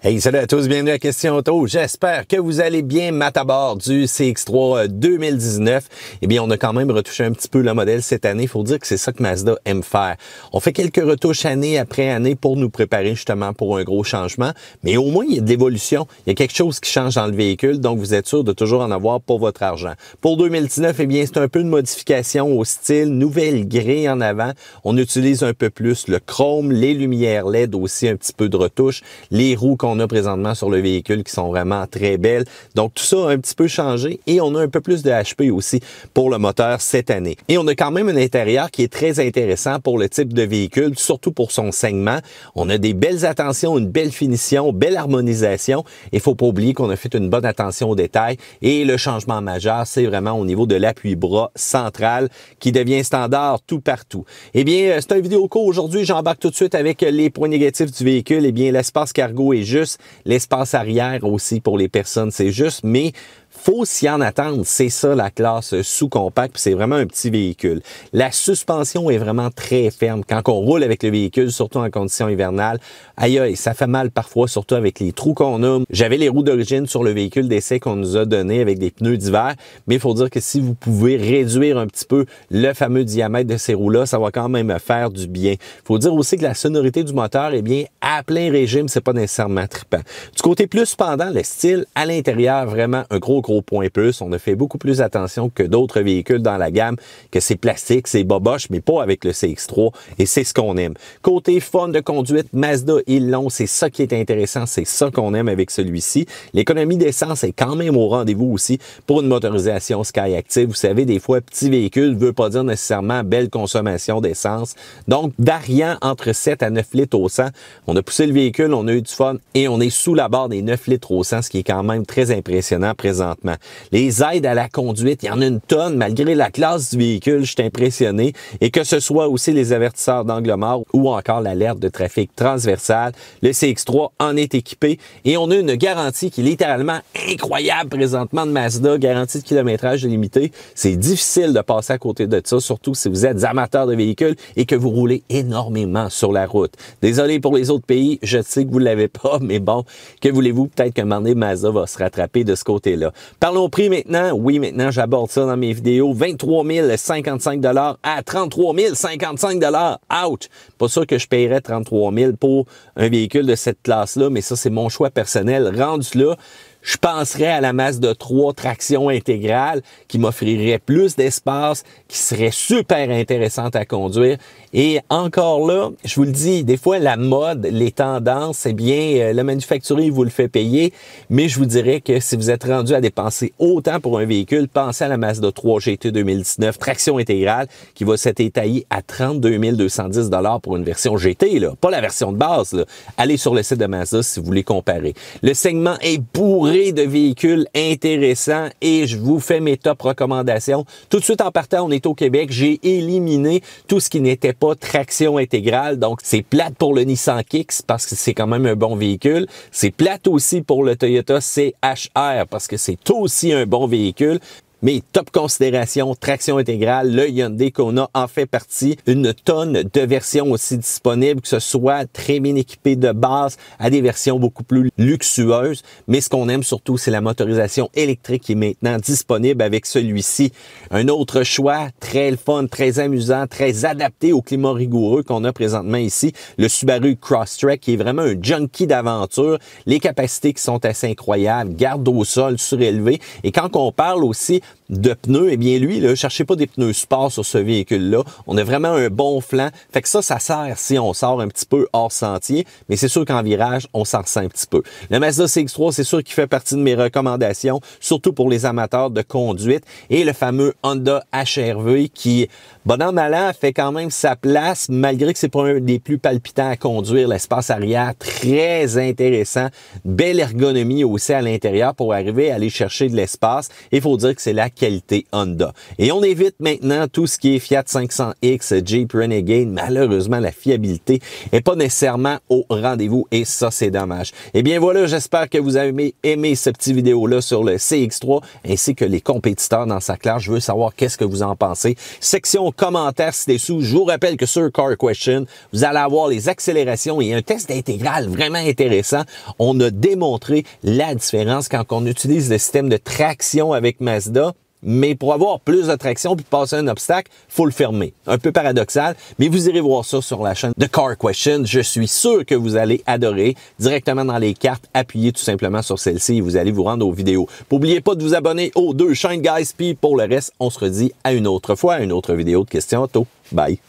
Hey, salut à tous, bienvenue à Question Auto. J'espère que vous allez bien, Matt à bord du CX-3 2019. Eh bien, on a quand même retouché un petit peu le modèle cette année. Il faut dire que c'est ça que Mazda aime faire. On fait quelques retouches année après année pour nous préparer justement pour un gros changement. Mais au moins, il y a de l'évolution. Il y a quelque chose qui change dans le véhicule, donc vous êtes sûr de toujours en avoir pour votre argent. Pour 2019, eh bien, c'est un peu de modification au style, nouvelle grille en avant. On utilise un peu plus le chrome, les lumières LED aussi, un petit peu de retouche, les roues qu'on a présentement sur le véhicule qui sont vraiment très belles. Donc tout ça a un petit peu changé et on a un peu plus de HP aussi pour le moteur cette année. Et on a quand même un intérieur qui est très intéressant pour le type de véhicule, surtout pour son saignement. On a des belles attentions, une belle finition, belle harmonisation. Il faut pas oublier qu'on a fait une bonne attention aux détails et le changement majeur, c'est vraiment au niveau de l'appui-bras central qui devient standard tout partout. Eh bien, c'est un vidéo court aujourd'hui. J'embarque tout de suite avec les points négatifs du véhicule. Eh bien, l'espace cargo est juste. L'espace arrière aussi pour les personnes, c'est juste, mais faut s'y en attendre. C'est ça la classe sous-compact, c'est vraiment un petit véhicule. La suspension est vraiment très ferme. Quand on roule avec le véhicule, surtout en conditions hivernales, aïe aïe, ça fait mal parfois, surtout avec les trous qu'on a. J'avais les roues d'origine sur le véhicule d'essai qu'on nous a donné avec des pneus d'hiver, mais il faut dire que si vous pouvez réduire un petit peu le fameux diamètre de ces roues-là, ça va quand même faire du bien. Il faut dire aussi que la sonorité du moteur, eh bien, à plein régime, c'est pas nécessairement trippant. Du côté plus cependant, le style à l'intérieur, vraiment un gros point plus. On a fait beaucoup plus attention que d'autres véhicules dans la gamme, que c'est plastique, c'est boboche, mais pas avec le CX-3, et c'est ce qu'on aime. Côté fun de conduite, Mazda, ils l'ont, c'est ça qui est intéressant, c'est ça qu'on aime avec celui-ci. L'économie d'essence est quand même au rendez-vous aussi pour une motorisation Skyactiv. Vous savez, des fois, petit véhicule ne veut pas dire nécessairement belle consommation d'essence. Donc, variant entre 7 à 9 litres au 100. On a poussé le véhicule, on a eu du fun, et on est sous la barre des 9 litres au 100, ce qui est quand même très impressionnant présentement. Les aides à la conduite, il y en a une tonne, malgré la classe du véhicule, je suis impressionné. Et que ce soit aussi les avertisseurs d'angle mort ou encore l'alerte de trafic transversal, le CX-3 en est équipé. Et on a une garantie qui est littéralement incroyable présentement de Mazda, garantie de kilométrage limité. C'est difficile de passer à côté de ça, surtout si vous êtes amateur de véhicules et que vous roulez énormément sur la route. Désolé pour les autres pays, je sais que vous ne l'avez pas, mais bon, que voulez-vous, peut-être qu'à un moment donné, Mazda va se rattraper de ce côté-là. Parlons prix maintenant. Oui, maintenant, j'aborde ça dans mes vidéos. 23 055 $ à 33 055 $. Ouch! Pas sûr que je paierais 33 000 pour un véhicule de cette classe-là, mais ça, c'est mon choix personnel. Rendu là, je penserais à la Mazda 3 traction intégrale qui m'offrirait plus d'espace, qui serait super intéressante à conduire. Et encore là, je vous le dis, des fois, la mode, les tendances, eh bien, le manufacturier vous le fait payer. Mais je vous dirais que si vous êtes rendu à dépenser autant pour un véhicule, pensez à la Mazda 3 GT 2019 traction intégrale qui va s'être étaillée à 32 210 $ pour une version GT, là, pas la version de base, là. Allez sur le site de Mazda si vous voulez comparer. Le segment est bourré de véhicules intéressants et je vous fais mes top recommandations. Tout de suite en partant, on est au Québec. J'ai éliminé tout ce qui n'était pas traction intégrale. Donc, c'est plate pour le Nissan Kicks parce que c'est quand même un bon véhicule. C'est plate aussi pour le Toyota CHR parce que c'est aussi un bon véhicule. Mais top considération, traction intégrale, le Hyundai Kona en fait partie. Une tonne de versions aussi disponibles, que ce soit très bien équipées de base à des versions beaucoup plus luxueuses. Mais ce qu'on aime surtout, c'est la motorisation électrique qui est maintenant disponible avec celui-ci. Un autre choix, très fun, très amusant, très adapté au climat rigoureux qu'on a présentement ici. Le Subaru Crosstrek qui est vraiment un junkie d'aventure. Les capacités qui sont assez incroyables, garde au sol surélevé. Et quand on parle aussi de pneus, eh bien lui, là, cherchez pas des pneus sport sur ce véhicule-là. On a vraiment un bon flanc. Fait que ça sert si on sort un petit peu hors sentier, mais c'est sûr qu'en virage, on s'en ressent un petit peu. Le Mazda CX-3, c'est sûr qu'il fait partie de mes recommandations, surtout pour les amateurs de conduite. Et le fameux Honda HR-V qui, bon an, mal an, fait quand même sa place, malgré que c'est pas un des plus palpitants à conduire. L'espace arrière, très intéressant. Belle ergonomie aussi à l'intérieur pour arriver à aller chercher de l'espace. Il faut dire que c'est la la qualité Honda. Et on évite maintenant tout ce qui est Fiat 500X, Jeep Renegade. Malheureusement, la fiabilité n'est pas nécessairement au rendez-vous et ça, c'est dommage. Eh bien voilà, j'espère que vous avez aimé cette petite vidéo-là sur le CX3 ainsi que les compétiteurs dans sa classe. Je veux savoir qu'est-ce que vous en pensez. Section commentaires ci-dessous. Je vous rappelle que sur Car Question, vous allez avoir les accélérations et un test d'intégrale vraiment intéressant. On a démontré la différence quand on utilise le système de traction avec Mazda. Mais pour avoir plus de traction puis passer un obstacle, faut le fermer. Un peu paradoxal, mais vous irez voir ça sur la chaîne de Car Question. Je suis sûr que vous allez adorer. Directement dans les cartes, appuyez tout simplement sur celle-ci et vous allez vous rendre aux vidéos. N'oubliez pas de vous abonner aux deux chaînes, guys. Puis pour le reste, on se redit à une autre fois, à une autre vidéo de questions auto. Bye!